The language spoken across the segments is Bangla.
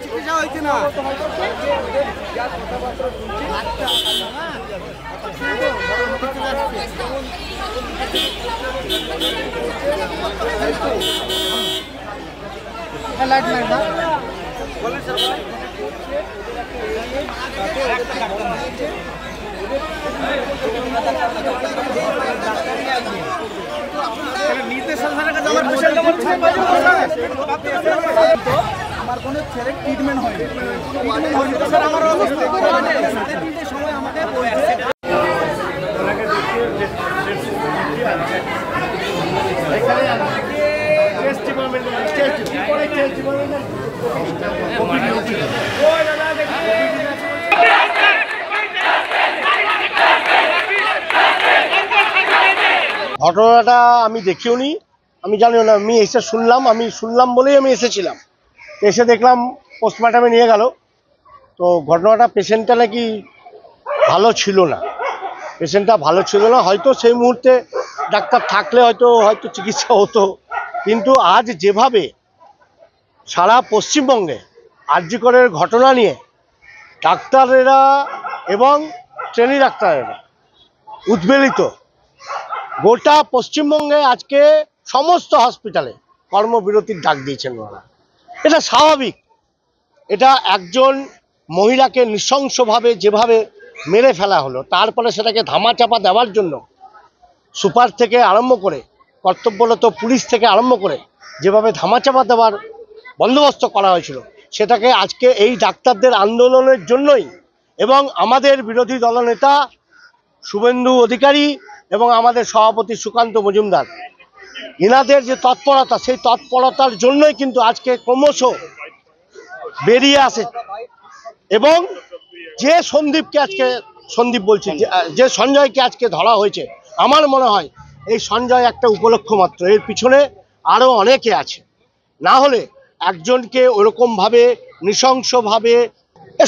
চিকিৎসা হয়েছে না আমার কোনো ছেলে ট্রিটমেন্ট হয়নি স্যার আমার অবস্থা সময় আমাকে ঘটনাটা আমি দেখিও নি, আমি জানিও না, আমি এসে শুনলাম বলেই আমি এসেছিলাম। এসে দেখলাম পোস্টমর্টমে নিয়ে গেল। তো ঘটনাটা পেশেন্টটা নাকি ভালো ছিল না, হয়তো সেই মুহূর্তে ডাক্তার থাকলে হয়তো চিকিৎসা হতো। কিন্তু আজ যেভাবে সারা পশ্চিমবঙ্গে আরজি করের ঘটনা নিয়ে ডাক্তারেরা এবং ট্রেনি ডাক্তারেরা উদ্বেলিত, গোটা পশ্চিমবঙ্গে আজকে সমস্ত হসপিটালে কর্মবিরতির ডাক দিয়েছেন ওরা। এটা স্বাভাবিক। এটা একজন মহিলাকে নৃশংসভাবে যেভাবে মেরে ফেলা হলো, তারপরে সেটাকে ধামাচাপা দেওয়ার জন্য সুপার থেকে আরম্ভ করে কর্তব্যরত পুলিশ থেকে আরম্ভ করে যেভাবে ধামাচাপা দেওয়ার বন্দোবস্ত করা হয়েছিল, সেটাকে আজকে এই ডাক্তারদের আন্দোলনের জন্যই এবং আমাদের বিরোধী দলনেতা শুভেন্দু অধিকারী এবং আমাদের সভাপতি সুকান্ত মজুমদার এনাদের যে তৎপরতা, সেই তৎপরতার জন্যই কিন্তু আজকে ক্রমশ বেরিয়ে আসে। এবং যে যে সঞ্জয়কে আজকে ধরা হয়েছে, আমার মনে হয় এই সঞ্জয় একটা উপলক্ষ মাত্র, এর পিছনে আরও অনেকে আছে। না হলে একজনকে ওরকমভাবে নৃশংসভাবে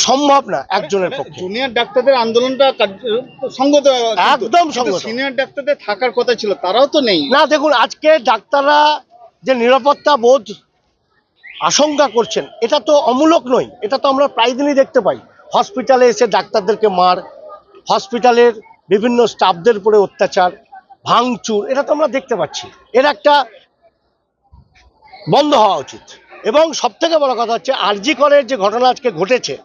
সম্ভব না একজনের পক্ষে। জুনিয়র ডাক্তারদের আন্দোলনটা সঙ্গত, একদম সঙ্গত। সিনিয়র ডাক্তারদের থাকার কথা ছিল, তারাও তো নেই। না, দেখুন আজকে ডাক্তাররা যে নিরাপত্তা বোধ আশঙ্কা করছেন, এটা তো অমূলক নয়, এটা তো আমরা প্রায় দিনই দেখতে পাই। হসপিটালে এসে ডাক্তারদেরকে মার, হসপিটালের বিভিন্ন স্টাফদের উপরে অত্যাচার, ভাঙচুর, এটা তো আমরা দেখতে পাচ্ছি। এর একটা বন্ধ হওয়া উচিত। এবং সবথেকে বড় কথা হচ্ছে আরজি করের যে ঘটনা আজকে ঘটেছে,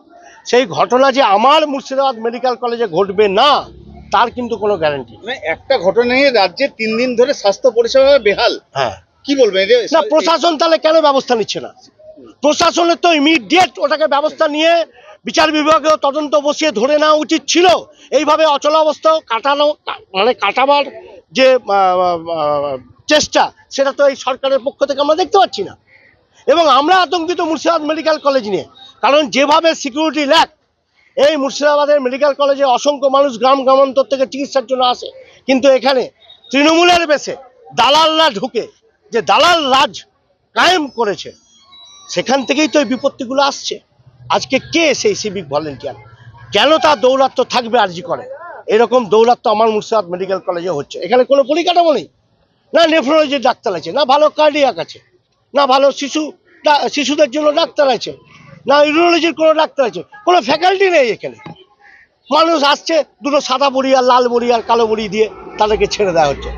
সেই ঘটনা যে আমার মুর্শিদাবাদ মেডিকেল কলেজে ঘটবে না, তার কিন্তু কোনো গ্যারান্টি নেই। একটা ঘটনা নিয়ে রাজ্যে 3 দিন ধরে স্বাস্থ্য পরিষেবা বেহাল। হ্যাঁ, কি বলবেন? না, প্রশাসন তাহলে কেন ব্যবস্থা নিচ্ছে না? প্রশাসনের তো ইমিডিয়েট ওটাকে ব্যবস্থা নিয়ে বিচার বিভাগেও তদন্ত বসিয়ে ধরে নেওয়া উচিত ছিল। এইভাবে অচলাবস্থা কাটাবার যে চেষ্টা, সেটা তো এই সরকারের পক্ষ থেকে আমরা দেখতে পাচ্ছি না। এবং আমরা আতঙ্কিত মুর্শিদাবাদ মেডিকেল কলেজ নিয়ে, কারণ যেভাবে সিকিউরিটি ল্যাক, এই মুর্শিদাবাদের মেডিকেল কলেজে অসংখ্য মানুষ গ্রাম গ্রামান্তর থেকে চিকিৎসার জন্য আসে, কিন্তু এখানে তৃণমূলের বেশে দালালরা ঢুকে যে দালাল রাজ কায়েম করেছে, সেখান থেকেই তো এই বিপত্তিগুলো আসছে। আজকে কে সেই সিভিক ভলেন্টিয়ার? কেন তার দৌরাত্ম্য থাকবে আরজি করে? এরকম দৌরাত্ম্য আমার মুর্শিদাবাদ মেডিকেল কলেজে হচ্ছে। এখানে কোনো পরিকাঠামো নেই, না নেফ্রোলজির ডাক্তার আছে, না ভালো কার্ডিয়াক আছে, না ভালো শিশুদের জন্য ডাক্তার আছে, না ইউরোলজির কোনো ডাক্তার আছে, কোনো ফ্যাকাল্টি নেই এখানে। মানুষ আসছে, দুটো সাদা বড়ি আর লাল বড়ি আর কালো বড়ি দিয়ে তাদেরকে ছেড়ে দেওয়া হচ্ছে।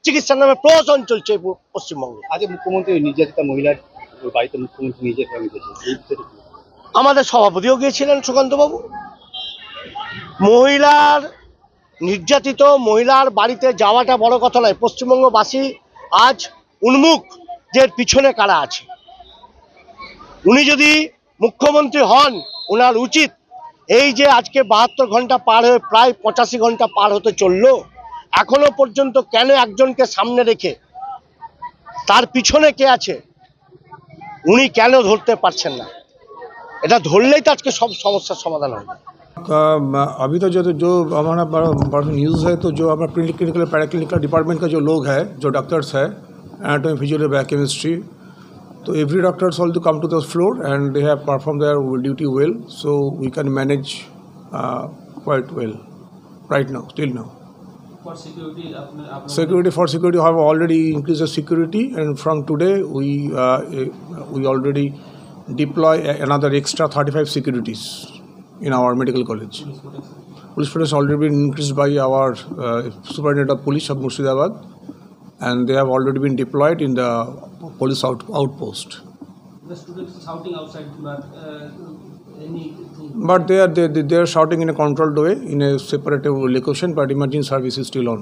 চিকিৎসার নামে প্রহসন চলছে পশ্চিমবঙ্গে। আজ মুখ্যমন্ত্রী নির্যাতিতা মহিলার বাড়িতে মুখ্যমন্ত্রী নিজে গেছেন, আমাদের সভাপতিও গিয়েছিলেন সুকান্তবাবু। মহিলার নির্যাতিত মহিলার বাড়িতে যাওয়াটা বড় কথা নয়, পশ্চিমবঙ্গবাসী আজ উন্মুখ যে এর পিছনে কারা আছে। উনি যদি মুখ্যমন্ত্রী হন, ওনার উচিত এই যে আজকে 72 ঘন্টা পার হয়ে প্রায় 85 ঘন্টা পার হতে চললো, এখনো পর্যন্ত কেন একজনকে সামনে রেখে তার পিছনে কে আছে উনি কেন ধরতে পারছেন না? এটা ধরলেই তো আজকে সব সমস্যার সমাধান হবে। अभी तो जो हमारा बड़ा न्यूज़ है, तो जो हमारा प्री क्लिनिकल पैराक्लिनिकल डिपार्टमेंट का जो लोग है, जो डॉक्टर्स है, एनाटॉमी फिजियोलॉजी बायोकेमिस्ट्री, तो every doctors all to come to the floor and they have perform their duty well, so we can manage quite well right now, till now. For security, Security have already increased the security, and from today we already deploy another extra 35 securities in our medical college. Police protection already been increased by our Superintendent of Police of Murshidabad, and they have already been deployed in the police outpost. the students shouting outside, but anything. But they are shouting in a controlled way in a separate location, but emergency service is still on.